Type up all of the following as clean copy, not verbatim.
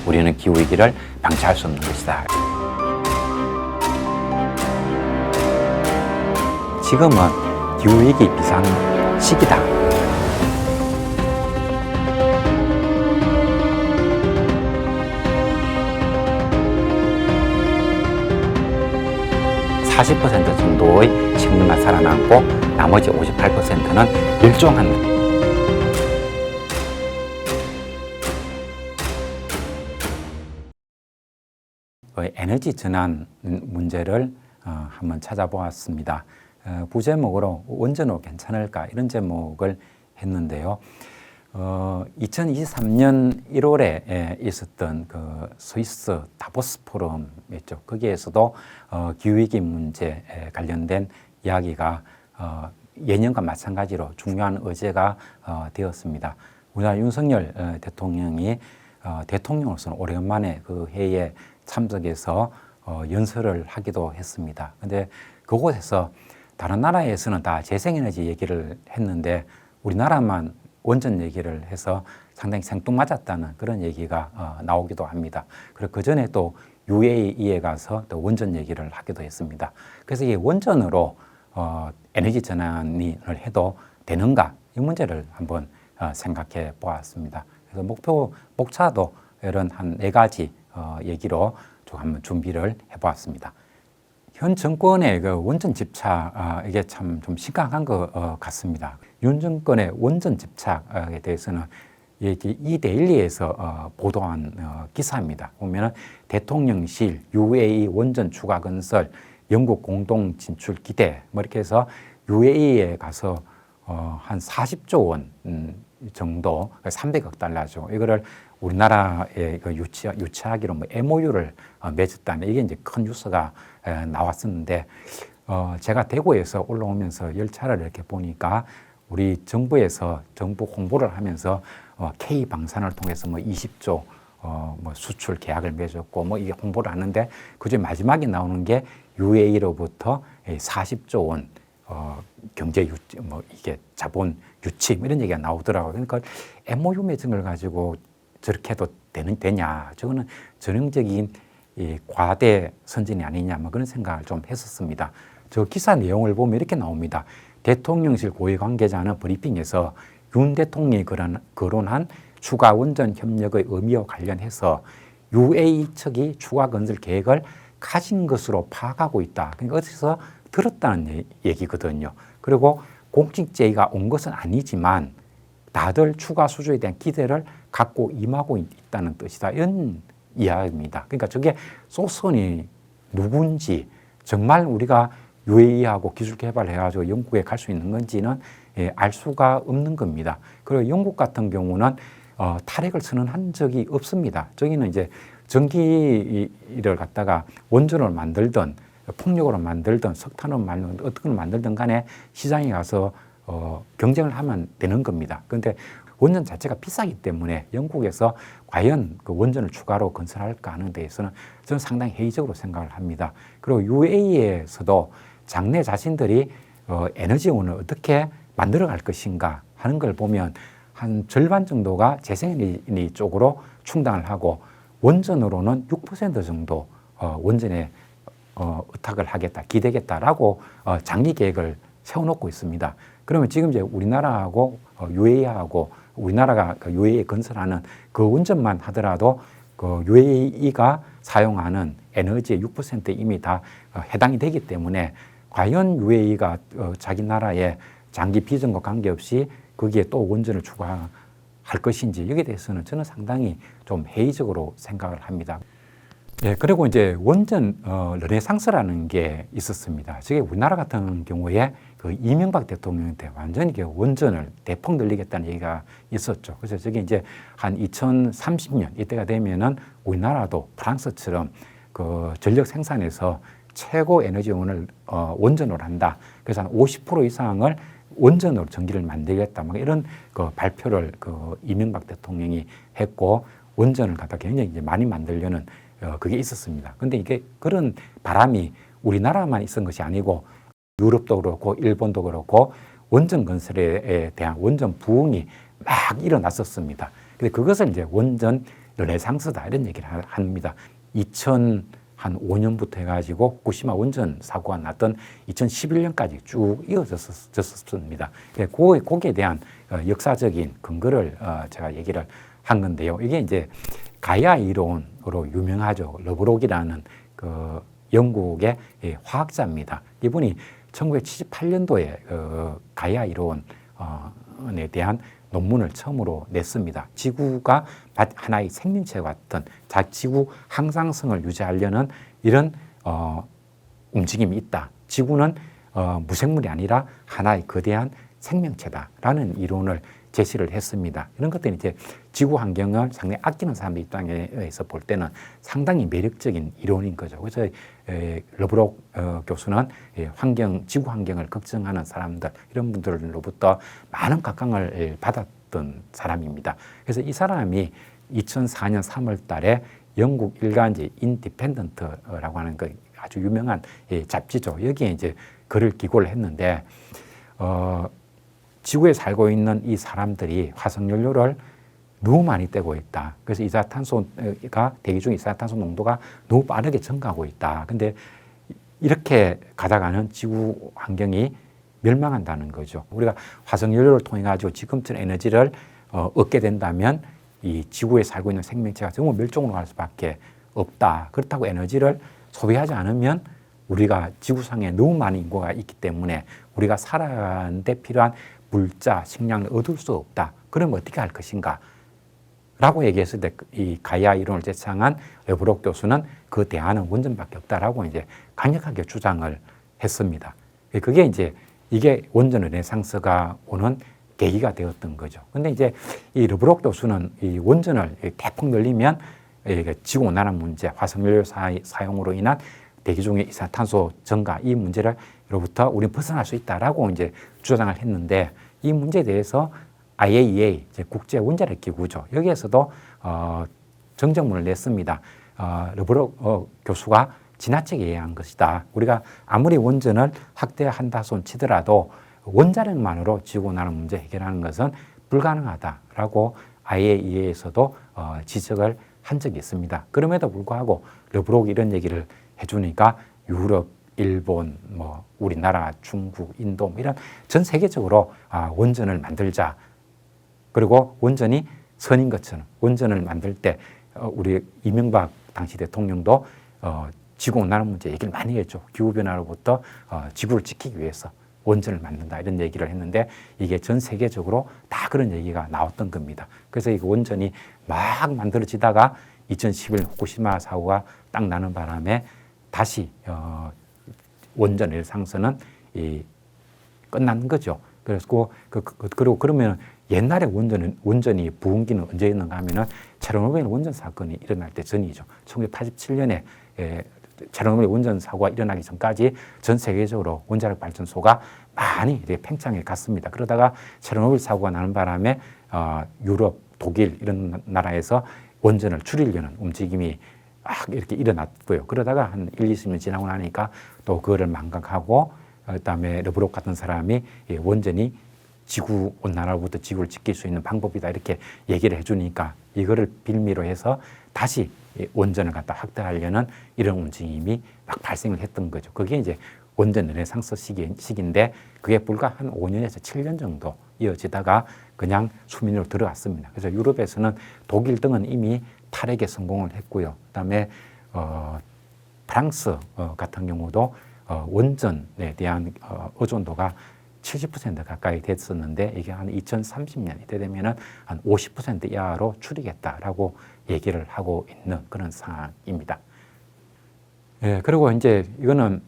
우리는 기후위기를 방치할 수 없는 것이다. 지금은 기후위기 비상 시기다. (40% 정도의 식물만 살아남고 나머지 58%는 멸종한 에너지 전환 문제를 한번 찾아보았습니다. 부제목으로 원전으로 괜찮을까 이런 제목을 했는데요. 2023년 1월에 있었던 그 스위스 다보스 포럼 있죠. 거기에서도 기후위기 문제에 관련된 이야기가 예년과 마찬가지로 중요한 의제가 되었습니다. 우리나라 윤석열 대통령이 대통령으로서는 오랜만에 그 회의에 참석해서 연설을 하기도 했습니다. 근데 그곳에서 다른 나라에서는 다 재생에너지 얘기를 했는데 우리나라만 원전 얘기를 해서 상당히 생뚱맞았다는 그런 얘기가 나오기도 합니다. 그리고 그 전에 또 UAE에 가서 또 원전 얘기를 하기도 했습니다. 그래서 이 원전으로 에너지 전환을 해도 되는가 이 문제를 한번 생각해 보았습니다. 그래서 목차도 이런 한 4가지 얘기로 좀 한번 준비를 해보았습니다. 현 정권의 그 원전 집착 이게 참 좀 심각한 것 같습니다. 윤 정권의 원전 집착에 대해서는 이 데일리에서 보도한 기사입니다. 보면은 대통령실 UAE 원전 추가 건설 영국 공동 진출 기대 뭐 이렇게 해서 UAE에 가서 한 40조 원 정도 300억 달러죠. 이거를 우리나라에 유치하기로 뭐 MOU를 맺었다는 이게 이제 큰 뉴스가 나왔었는데 제가 대구에서 올라오면서 열차를 이렇게 보니까 우리 정부에서 정부 홍보를 하면서 K 방산을 통해서 뭐 20조 뭐 수출 계약을 맺었고 뭐 이게 홍보를 하는데 그중에 마지막에 나오는 게 UAE로부터 40조 원 경제 유치 뭐 이게 자본 유치 이런 얘기가 나오더라고요. 그러니까 MOU 맺은 걸 가지고 저렇게 해도 되냐? 저거는 전형적인 이 과대 선진이 아니냐? 뭐 그런 생각을 좀 했었습니다. 저 기사 내용을 보면 이렇게 나옵니다. 대통령실 고위 관계자는 브리핑에서 윤 대통령이 거론한 추가 원전 협력의 의미와 관련해서 UAE 측이 추가 건설 계획을 가진 것으로 파악하고 있다. 그러니까 어디서 들었다는 얘기거든요. 그리고 공식 제의가 온 것은 아니지만 다들 추가 수주에 대한 기대를 갖고 임하고 있다는 뜻이다. 이런 이야기입니다. 그러니까 저게 소선이 누군지 정말 우리가 UAE하고 기술 개발해가지고 영국에 갈 수 있는 건지는 알 수가 없는 겁니다. 그리고 영국 같은 경우는 탈핵을 선언한 적이 없습니다. 저기는 이제 전기를 갖다가 원전을 만들든 풍력으로 만들든 석탄으로 만들든 어떻게 만들든 간에 시장에 가서 경쟁을 하면 되는 겁니다. 그런데 원전 자체가 비싸기 때문에 영국에서 과연 그 원전을 추가로 건설할까 하는 데에서는 저는 상당히 회의적으로 생각을 합니다. 그리고 UAE에서도 장래 자신들이 에너지원을 어떻게 만들어갈 것인가 하는 걸 보면 한 절반 정도가 재생에너지 쪽으로 충당을 하고 원전으로는 6% 정도 원전에 의탁을 하겠다, 기대겠다라고 장기 계획을 세워놓고 있습니다. 그러면 지금 이제 우리나라하고 UAE하고 우리나라가 UAE 건설하는 그 원전만 하더라도 그 UAE가 사용하는 에너지의 6%에 이미 다 해당이 되기 때문에 과연 UAE가 자기 나라의 장기 비전과 관계없이 거기에 또 원전을 추가할 것인지 여기에 대해서는 저는 상당히 좀 회의적으로 생각을 합니다. 네, 그리고 이제 원전 르네상스라는 게 있었습니다. 저게 우리나라 같은 경우에 그 이명박 대통령한테 완전히 원전을 대폭 늘리겠다는 얘기가 있었죠. 그래서 저게 이제 한 2030년 이때가 되면은 우리나라도 프랑스처럼 그 전력 생산에서 최고 에너지원을 원전으로 한다. 그래서 한 50% 이상을 원전으로 전기를 만들겠다. 막 이런 그 발표를 그 이명박 대통령이 했고 원전을 갖다 굉장히 이제 많이 만들려는 그게 있었습니다. 근데 이게 그런 바람이 우리나라만 있었던 것이 아니고 유럽도 그렇고 일본도 그렇고 원전 건설에 대한 원전 부흥이 막 일어났었습니다. 근데 그것을 이제 원전 르네상스다 이런 얘기를 합니다. 2005년부터 해가지고 후쿠시마 원전 사고가 났던 2011년까지 쭉 이어졌었습니다. 거기에 대한 역사적인 근거를 제가 얘기를 한 건데요. 이게 이제 가이아 이론으로 유명하죠. 러브록이라는 그 영국의 화학자입니다. 이분이 1978년도에 가이아 이론에 대한 논문을 처음으로 냈습니다. 지구가 하나의 생명체 같은 지구 항상성을 유지하려는 이런 움직임이 있다. 지구는 무생물이 아니라 하나의 거대한 생명체다라는 이론을 제시를 했습니다. 이런 것들이 이제 지구 환경을 상당히 아끼는 사람들 입장에서 볼 때는 상당히 매력적인 이론인 거죠. 그래서 러브록 교수는 지구 환경을 걱정하는 사람들, 이런 분들로부터 많은 각광을 받았던 사람입니다. 그래서 이 사람이 2004년 3월 달에 영국 일간지 인디펜던트라고 하는 그 아주 유명한 잡지죠. 여기에 이제 글을 기고를 했는데, 지구에 살고 있는 이 사람들이 화석연료를 너무 많이 떼고 있다. 그래서 이산화탄소가 대기 중 이산화탄소 농도가 너무 빠르게 증가하고 있다. 근데 이렇게 가다가는 지구 환경이 멸망한다는 거죠. 우리가 화석연료를 통해 가지고 지금처럼 에너지를 얻게 된다면 이 지구에 살고 있는 생명체가 정말 멸종으로 갈 수밖에 없다. 그렇다고 에너지를 소비하지 않으면 우리가 지구상에 너무 많은 인구가 있기 때문에 우리가 살아가는데 필요한 물자, 식량을 얻을 수 없다. 그러면 어떻게 할 것인가? 라고 얘기했을 때 이 가이아 이론을 제창한 러브록 교수는 그 대안은 원전밖에 없다라고 이제 강력하게 주장을 했습니다. 그게 이제 이게 원전 르네상스가 오는 계기가 되었던 거죠. 근데 이제 이 러브록 교수는 이 원전을 대폭 늘리면 지구 온난화 문제, 화석연료 사용으로 인한 대기 중의 이산화탄소 증가 이 문제로부터 우리는 벗어날 수 있다라고 이제 주장을 했는데, 이 문제에 대해서 IAEA 국제 원자력 기구죠. 여기에서도 정정문을 냈습니다. 러브록 교수가 지나치게 이해한 것이다. 우리가 아무리 원전을 확대한다 손 치더라도 원자력만으로 지구 온난화 문제 해결하는 것은 불가능하다라고 IAEA에서도 지적을 한 적이 있습니다. 그럼에도 불구하고 러브록이 이런 얘기를 해주니까 유럽, 일본, 우리나라, 중국, 인도 이런 전 세계적으로 원전을 만들자. 그리고 원전이 선인 것처럼 원전을 만들 때 우리 이명박 당시 대통령도 지구 온난화 문제 얘기를 많이 했죠. 기후 변화로부터 지구를 지키기 위해서 원전을 만든다 이런 얘기를 했는데, 이게 전 세계적으로 다 그런 얘기가 나왔던 겁니다. 그래서 이 원전이 막 만들어지다가 2011 후쿠시마 사고가 딱 나는 바람에 다시 원전 르네상스는 끝난 거죠. 그래서 그리고 그러면 옛날에 원전이 부흥기는 언제였는가 하면은 체르노빌 원전 사건이 일어날 때 전이죠. 1987년에 체르노빌 원전 사고가 일어나기 전까지 전 세계적으로 원자력 발전소가 많이 팽창해 갔습니다. 그러다가 체르노빌 사고가 나는 바람에 유럽, 독일 이런 나라에서 원전을 줄이려는 움직임이 막 이렇게 일어났고요. 그러다가 한 1, 20년 지나고 나니까 또 그거를 망각하고, 그다음에 러브록 같은 사람이 원전이 지구 온난화로부터 지구를 지킬 수 있는 방법이다 이렇게 얘기를 해주니까 이거를 빌미로 해서 다시 원전을 갖다 확대하려는 이런 움직임이 막 발생을 했던 거죠. 그게 이제 원전 르네상스 시기인데, 그게 불과 한 5년에서 7년 정도 이어지다가 그냥 수면으로 들어갔습니다. 그래서 유럽에서는 독일 등은 이미 탈핵에 성공을 했고요. 그다음에 프랑스 같은 경우도 원전에 대한 의존도가 70% 가까이 됐었는데, 이게 한 2030년 이때 되면은 한 50% 이하로 줄이겠다라고 얘기를 하고 있는 그런 상황입니다. 예, 그리고 이제 이거는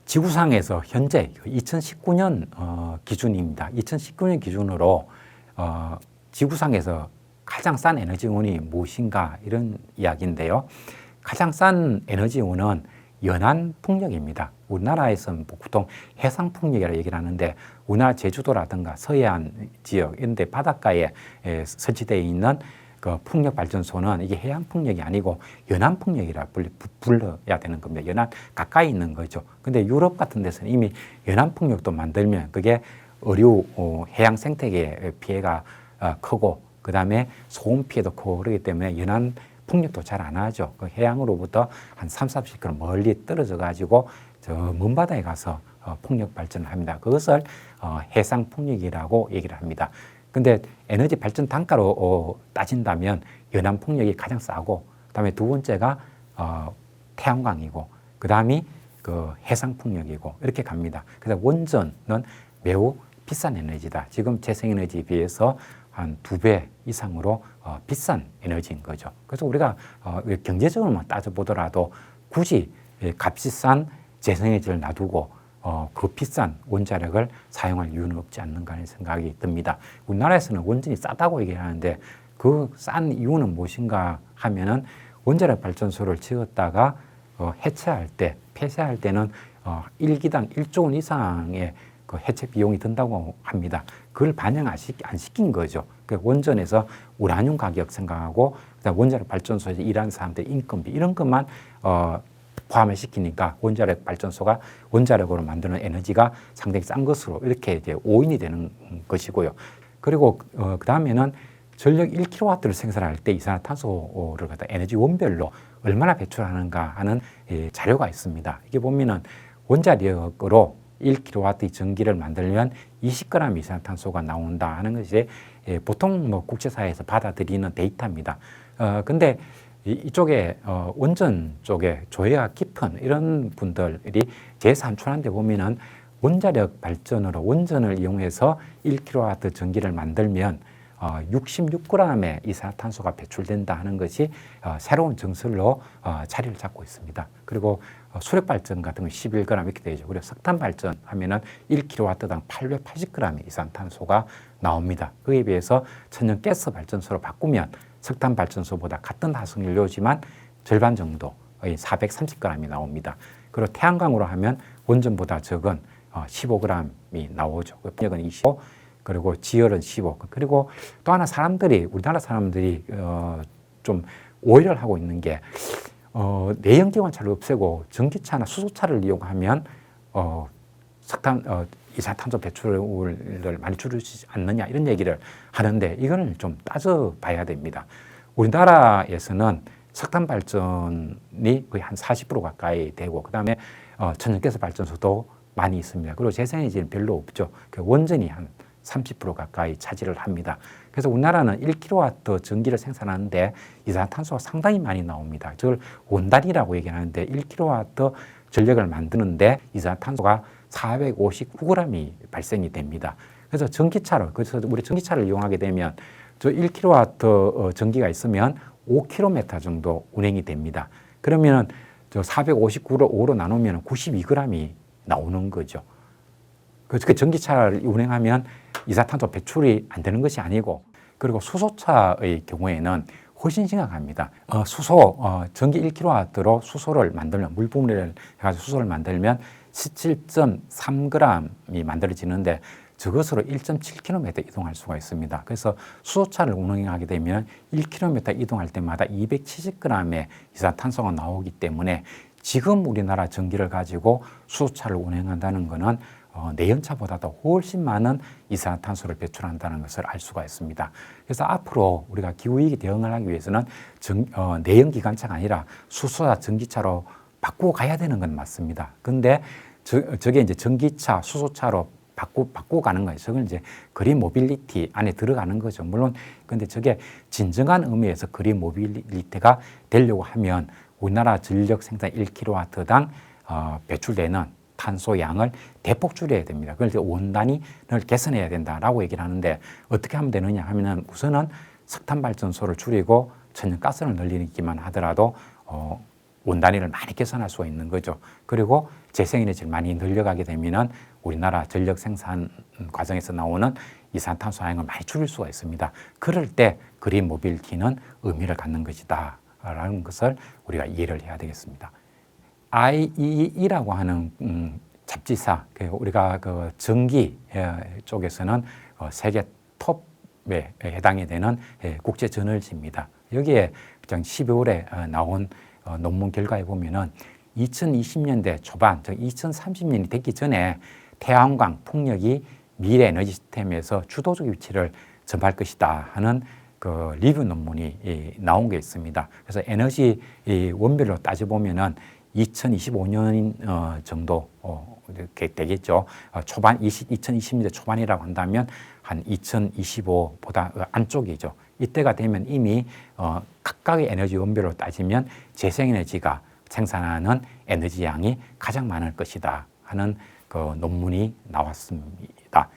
지구상에서 현재 2019년 기준입니다. 2019년 기준으로 지구상에서 가장 싼 에너지원이 무엇인가 이런 이야기인데요. 가장 싼 에너지원은 연안풍력입니다. 우리나라에서는 보통 해상풍력이라고 얘기를 하는데, 우리나라 제주도라든가 서해안 지역 이런 데 바닷가에 설치되어 있는 그 풍력 발전소는 이게 해양풍력이 아니고 연안풍력이라 불러야 되는 겁니다. 연안 가까이 있는 거죠. 근데 유럽 같은 데서는 이미 연안풍력도 만들면 그게 어류 해양 생태계에 피해가 크고, 그 다음에 소음 피해도 크고 그러기 때문에 연안 풍력도 잘 안 하죠. 그 해양으로부터 한 30-40km 멀리 떨어져 가지고 저 먼 바다에 가서 풍력 발전을 합니다. 그것을 해상 풍력이라고 얘기를 합니다. 근데 에너지 발전 단가로 따진다면 연안 풍력이 가장 싸고, 그다음에 두 번째가 태양광이고, 그다음이 그 해상 풍력이고 이렇게 갑니다. 그래서 원전은 매우 비싼 에너지다. 지금 재생에너지에 비해서 한 2배 이상으로 비싼 에너지인 거죠. 그래서 우리가 경제적으로만 따져보더라도 굳이 값비싼 재생에너지를 놔두고 그 비싼 원자력을 사용할 이유는 없지 않는가 하는 생각이 듭니다. 우리나라에서는 원전이 싸다고 얘기하는데 그 싼 이유는 무엇인가 하면은 원자력 발전소를 지었다가 해체할 때, 폐쇄할 때는 1기당 1조 원 이상의 그 해체 비용이 든다고 합니다. 그걸 반영 안 시킨 거죠. 그 원전에서 우라늄 가격 생각하고, 그다음 원자력 발전소에서 일하는 사람들 인건비 이런 것만 포함을 시키니까 원자력 발전소가 원자력으로 만드는 에너지가 상당히 싼 것으로 이렇게 이제 오인이 되는 것이고요. 그리고 그 다음에는 전력 1kW를 생산할 때 이산화탄소를 갖다 에너지 원별로 얼마나 배출하는가 하는 자료가 있습니다. 이게 보면은 원자력으로 1kW 전기를 만들면 20g 이산화탄소가 나온다 하는 것이 보통 뭐 국제사회에서 받아들이는 데이터입니다. 근데 이쪽에 원전 쪽에 조예가 깊은 이런 분들이 제3촌한테 보면은 원자력 발전으로 원전을 이용해서 1kW 전기를 만들면 66g의 이산화탄소가 배출된다 하는 것이 새로운 정설로 자리를 잡고 있습니다. 그리고 수력발전 같은 건 11g 이렇게 되죠. 그리고 석탄발전 하면은 1kW당 880g의 이산탄소가 나옵니다. 그에 비해서 천연가스 발전소로 바꾸면 석탄발전소보다 같은 화석연료지만 절반 정도, 430g이 나옵니다. 그리고 태양광으로 하면 원전보다 적은 15g이 나오죠. 풍력은 25, 그리고 지열은 15. 그리고 또 하나 우리나라 사람들이 좀 오해를 하고 있는 게 내연기관차를 없애고 전기차나 수소차를 이용하면 이산탄소 배출을 많이 줄이지 않느냐 이런 얘기를 하는데 이거는 좀 따져봐야 됩니다. 우리나라에서는 석탄 발전이 거의 한 40% 가까이 되고 그다음에 천연가스 발전소도 많이 있습니다. 그리고 재생에너지는 별로 없죠. 그 원전이 한 30% 가까이 차지를 합니다. 그래서 우리나라는 1kW 전기를 생산하는데 이산화탄소가 상당히 많이 나옵니다. 저걸 원단이라고 얘기하는데 1kW 전력을 만드는데 이산화탄소가 459g이 발생이 됩니다. 그래서 그래서 우리 전기차를 이용하게 되면 저 1kW 전기가 있으면 5km 정도 운행이 됩니다. 그러면 저 459를 5로 나누면 92g이 나오는 거죠. 그 전기차를 운행하면 이산탄소 배출이 안 되는 것이 아니고, 그리고 수소차의 경우에는 훨씬 심각합니다. 전기 1kW로 수소를 만들면, 물분해를 해가지고 수소를 만들면 17.3g이 만들어지는데 저것으로 1.7km 이동할 수가 있습니다. 그래서 수소차를 운행하게 되면 1km 이동할 때마다 270g의 이산탄소가 나오기 때문에 지금 우리나라 전기를 가지고 수소차를 운행한다는 것은 내연차보다도 훨씬 많은 이산화탄소를 배출한다는 것을 알 수가 있습니다. 그래서 앞으로 우리가 기후위기 대응을 하기 위해서는 내연기관차가 아니라 수소차, 전기차로 바꾸고 가야 되는 건 맞습니다. 근데 저게 이제 전기차, 수소차로 바꾸고 가는 거예요. 저건 이제 그린 모빌리티 안에 들어가는 거죠. 물론 근데 저게 진정한 의미에서 그린 모빌리티가 되려고 하면 우리나라 전력 생산 1kW당 배출되는 탄소 양을 대폭 줄여야 됩니다. 그래서 원단위를 개선해야 된다라고 얘기를 하는데 어떻게 하면 되느냐 하면은 우선은 석탄 발전소를 줄이고 천연가스를 늘리기만 하더라도 원단위를 많이 개선할 수가 있는 거죠. 그리고 재생에너지를 많이 늘려가게 되면은 우리나라 전력 생산 과정에서 나오는 이산탄소 양을 많이 줄일 수가 있습니다. 그럴 때 그린 모빌리티는 의미를 갖는 것이다라는 것을 우리가 이해를 해야 되겠습니다. IEE라고 하는 잡지사, 우리가 그 전기 쪽에서는 세계 톱에 해당이 되는 국제 저널지입니다. 여기에 12월에 나온 논문 결과에 보면은 2020년대 초반, 즉 2030년이 되기 전에 태양광, 풍력이 미래 에너지 시스템에서 주도적 위치를 점할 것이다 하는 그 리뷰 논문이 나온 게 있습니다. 그래서 에너지 원별로 따져보면은 2025년 정도 이렇게 되겠죠. 초반 2020년대 초반이라고 한다면 한 2025보다 안쪽이죠. 이때가 되면 이미 각각의 에너지 원별로 따지면 재생에너지가 생산하는 에너지 양이 가장 많을 것이다 하는 그 논문이 나왔습니다.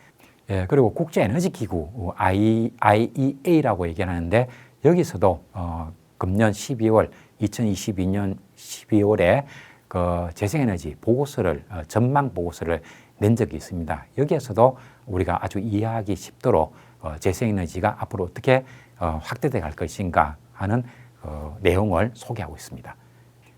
예, 그리고 국제에너지기구 IEA라고 얘기하는데 여기서도 금년 12월 2022년 12월에 그 재생에너지 보고서를 전망 보고서를 낸 적이 있습니다. 여기에서도 우리가 아주 이해하기 쉽도록 재생에너지가 앞으로 어떻게 확대돼 갈 것인가 하는 내용을 소개하고 있습니다.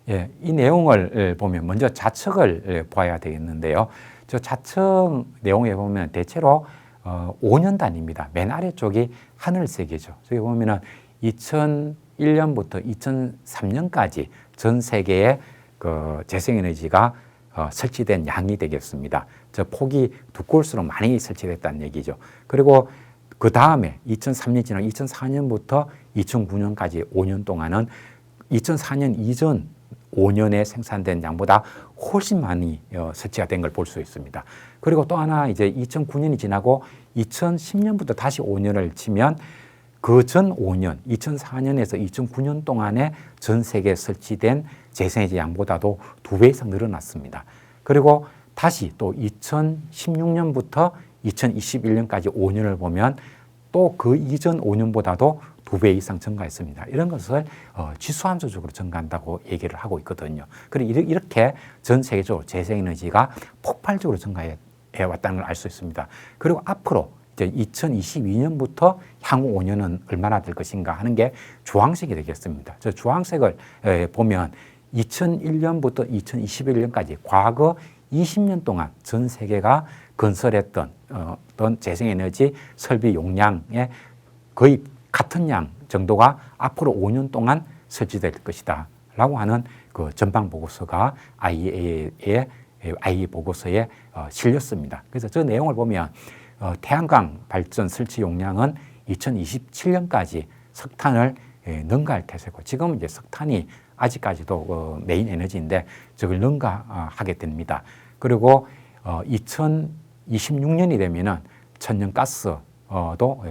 예, 이 내용을 보면 먼저 좌측을 보아야 되겠는데요. 저 좌측 내용에 보면 대체로 5년 단위입니다. 맨 아래쪽이 하늘색이죠. 저기 보면은 2001년부터 2003년까지 전 세계에 그 재생에너지가 설치된 양이 되겠습니다. 저 폭이 두꺼울수록 많이 설치됐다는 얘기죠. 그리고 그 다음에 2003년 지난 2004년부터 2009년까지 5년 동안은 2004년 이전 5년에 생산된 양보다 훨씬 많이 설치가 된 걸 볼 수 있습니다. 그리고 또 하나 이제 2009년이 지나고 2010년부터 다시 5년을 치면 그 전 5년, 2004년에서 2009년 동안에 전 세계에 설치된 재생에너지 양보다도 2배 이상 늘어났습니다. 그리고 다시 또 2016년부터 2021년까지 5년을 보면 또 그 이전 5년보다도 2배 이상 증가했습니다. 이런 것을 지수함수적으로 증가한다고 얘기를 하고 있거든요. 그리고 이렇게 전 세계적으로 재생에너지가 폭발적으로 증가해 왔다는 걸 알 수 있습니다. 그리고 앞으로 이제 2022년부터 향후 5년은 얼마나 될 것인가 하는 게 주황색이 되겠습니다. 저 주황색을 보면 2001년부터 2021년까지 과거 20년 동안 전 세계가 건설했던 어떤 재생에너지 설비 용량의 거의 같은 양 정도가 앞으로 5년 동안 설치될 것이다 라고 하는 그 전방 보고서가 IEA의 IE 보고서에 실렸습니다. 그래서 저 내용을 보면 태양광 발전 설치 용량은 2027년까지 석탄을 능가할 태세고 지금은 이제 석탄이 아직까지도 메인 에너지인데 저걸 능가하게 됩니다. 그리고 2026년이 되면은 천연가스도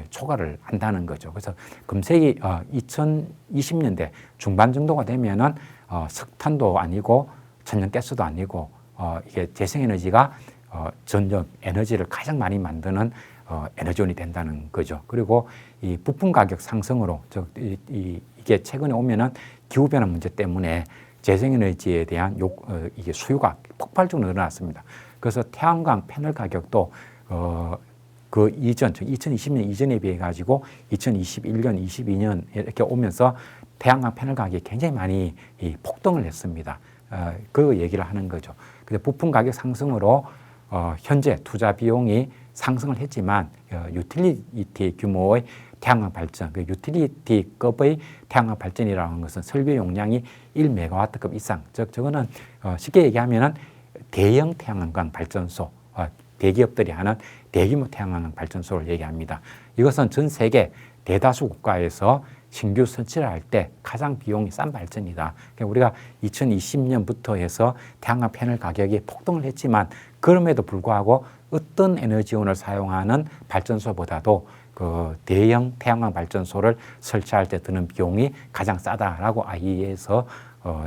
초과를 한다는 거죠. 그래서 금세기 2020년대 중반 정도가 되면은 석탄도 아니고 천연가스도 아니고 이게 재생에너지가 전력 에너지를 가장 많이 만드는 에너지원이 된다는 거죠. 그리고 이 부품 가격 상승으로 이게 최근에 오면은 기후변화 문제 때문에 재생에너지에 대한 이게 수요가 폭발적으로 늘어났습니다. 그래서 태양광 패널 가격도 그 이전, 2020년 이전에 비해 가지고 2021년, 22년 이렇게 오면서 태양광 패널 가격이 굉장히 많이 폭등을 했습니다. 그 얘기를 하는 거죠. 근데 부품 가격 상승으로 현재 투자 비용이 상승을 했지만 유틸리티 규모의 태양광 발전, 그 유틸리티급의 태양광 발전이라는 하는 것은 설비 용량이 1메가와트급 이상, 즉 저거는 쉽게 얘기하면은 대형 태양광 발전소, 대기업들이 하는 대규모 태양광 발전소를 얘기합니다. 이것은 전 세계 대다수 국가에서 신규 설치를 할 때 가장 비용이 싼 발전이다. 그러니까 우리가 2020년부터 해서 태양광 패널 가격이 폭등을 했지만 그럼에도 불구하고 어떤 에너지원을 사용하는 발전소보다도 그 대형 태양광 발전소를 설치할 때 드는 비용이 가장 싸다라고 IEA에서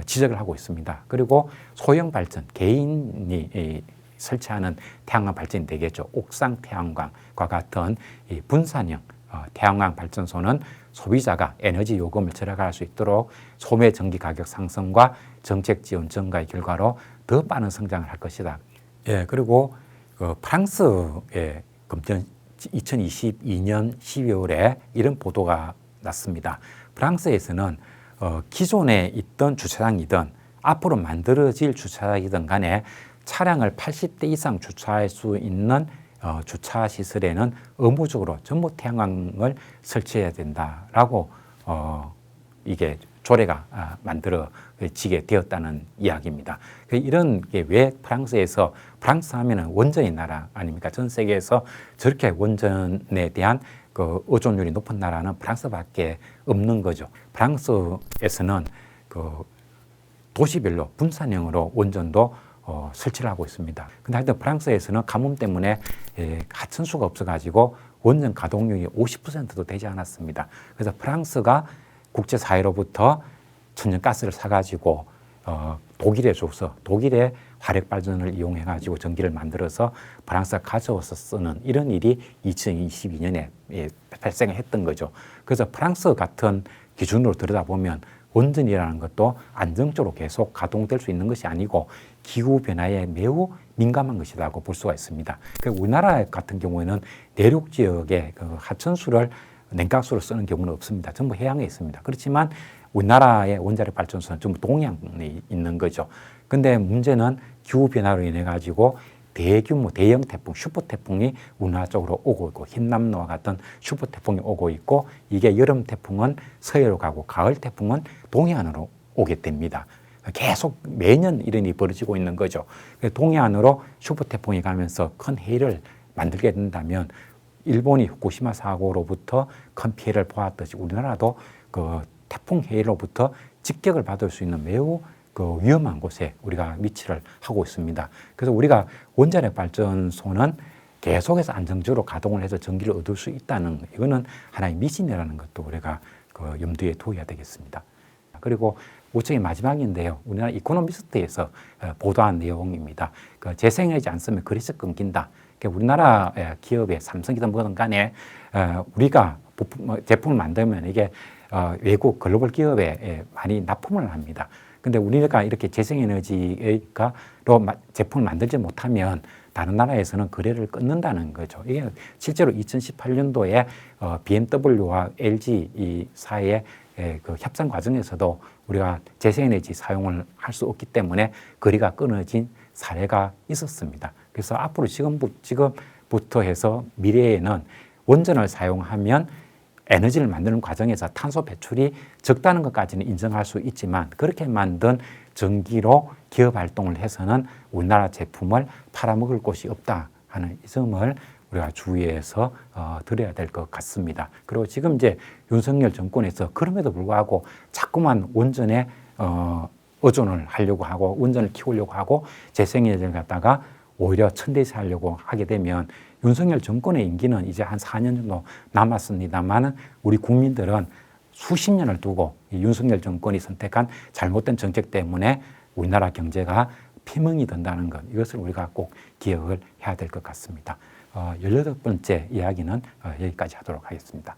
지적을 하고 있습니다. 그리고 소형 발전, 개인이 설치하는 태양광 발전이 되겠죠. 옥상 태양광과 같은 이 분산형 태양광 발전소는 소비자가 에너지 요금을 절약할 수 있도록 소매 전기 가격 상승과 정책 지원 증가의 결과로 더 빠른 성장을 할 것이다. 예, 그리고 프랑스의 금년 2022년 12월에 이런 보도가 났습니다. 프랑스에서는 기존에 있던 주차장이든 앞으로 만들어질 주차장이든 간에 차량을 80대 이상 주차할 수 있는 주차 시설에는 의무적으로 전부 태양광을 설치해야 된다라고 이게 조례가 만들어지게 되었다는 이야기입니다. 이런 게 왜 프랑스 하면은 원전의 나라 아닙니까? 전 세계에서 저렇게 원전에 대한 그 의존율이 높은 나라는 프랑스밖에 없는 거죠. 프랑스에서는 그 도시별로 분산형으로 원전도 설치를 하고 있습니다. 근데 하여튼 프랑스에서는 가뭄 때문에 하천수가 없어가지고 원전 가동률이 50%도 되지 않았습니다. 그래서 프랑스가 국제사회로부터 천연가스를 사가지고 독일에 줘서 독일의 화력발전을 이용해가지고 전기를 만들어서 프랑스가 가져와서 쓰는 이런 일이 2022년에 발생을 했던 거죠. 그래서 프랑스 같은 기준으로 들여다보면 원전이라는 것도 안정적으로 계속 가동될 수 있는 것이 아니고 기후변화에 매우 민감한 것이라고 볼 수가 있습니다. 우리나라 같은 경우에는 내륙 지역에 그 하천수를 냉각수로 쓰는 경우는 없습니다. 전부 해양에 있습니다. 그렇지만 우리나라의 원자력 발전소는 전부 동해안에 있는 거죠. 근데 문제는 기후변화로 인해 가지고 대규모 대형 태풍, 슈퍼 태풍이 우리나라 쪽으로 오고 있고 흰남노와 같은 슈퍼 태풍이 오고 있고 이게 여름 태풍은 서해로 가고 가을 태풍은 동해안으로 오게 됩니다. 계속 매년 이런 일이 벌어지고 있는 거죠. 동해안으로 슈퍼 태풍이 가면서 큰 해를 만들게 된다면 일본이 후쿠시마 사고로부터 큰 피해를 보았듯이 우리나라도 그 태풍 해로부터 직격을 받을 수 있는 매우 그 위험한 곳에 우리가 위치를 하고 있습니다. 그래서 우리가 원자력 발전소는 계속해서 안정적으로 가동을 해서 전기를 얻을 수 있다는 이거는 하나의 미신이라는 것도 우리가 그 염두에 두어야 되겠습니다. 그리고 우측이 마지막인데요. 우리나라 이코노미스트에서 보도한 내용입니다. 그 재생하지 않으면 거래서 끊긴다. 우리나라 기업의 삼성이든 뭐든 간에 우리가 제품을 만들면 이게 외국 글로벌 기업에 많이 납품을 합니다. 근데 우리가 이렇게 재생에너지로 제품을 만들지 못하면 다른 나라에서는 거래를 끊는다는 거죠. 이게 실제로 2018년도에 BMW와 LG 이 사이의 그 협상 과정에서도 우리가 재생에너지 사용을 할 수 없기 때문에 거래가 끊어진 사례가 있었습니다. 그래서 앞으로 지금부터 해서 미래에는 원전을 사용하면 에너지를 만드는 과정에서 탄소 배출이 적다는 것까지는 인정할 수 있지만 그렇게 만든 전기로 기업 활동을 해서는 우리나라 제품을 팔아먹을 곳이 없다 하는 이 점을 우리가 주의해서 들어야 될 것 같습니다. 그리고 지금 이제 윤석열 정권에서 그럼에도 불구하고 자꾸만 원전에 의존을 하려고 하고 원전을 키우려고 하고 재생에너지를 갖다가 오히려 천대시하려고 하게 되면 윤석열 정권의 임기는 이제 한 4년 정도 남았습니다만 우리 국민들은 수십 년을 두고 이 윤석열 정권이 선택한 잘못된 정책 때문에 우리나라 경제가 피멍이 든다는 것 이것을 우리가 꼭 기억을 해야 될 것 같습니다. 18번째 이야기는 여기까지 하도록 하겠습니다.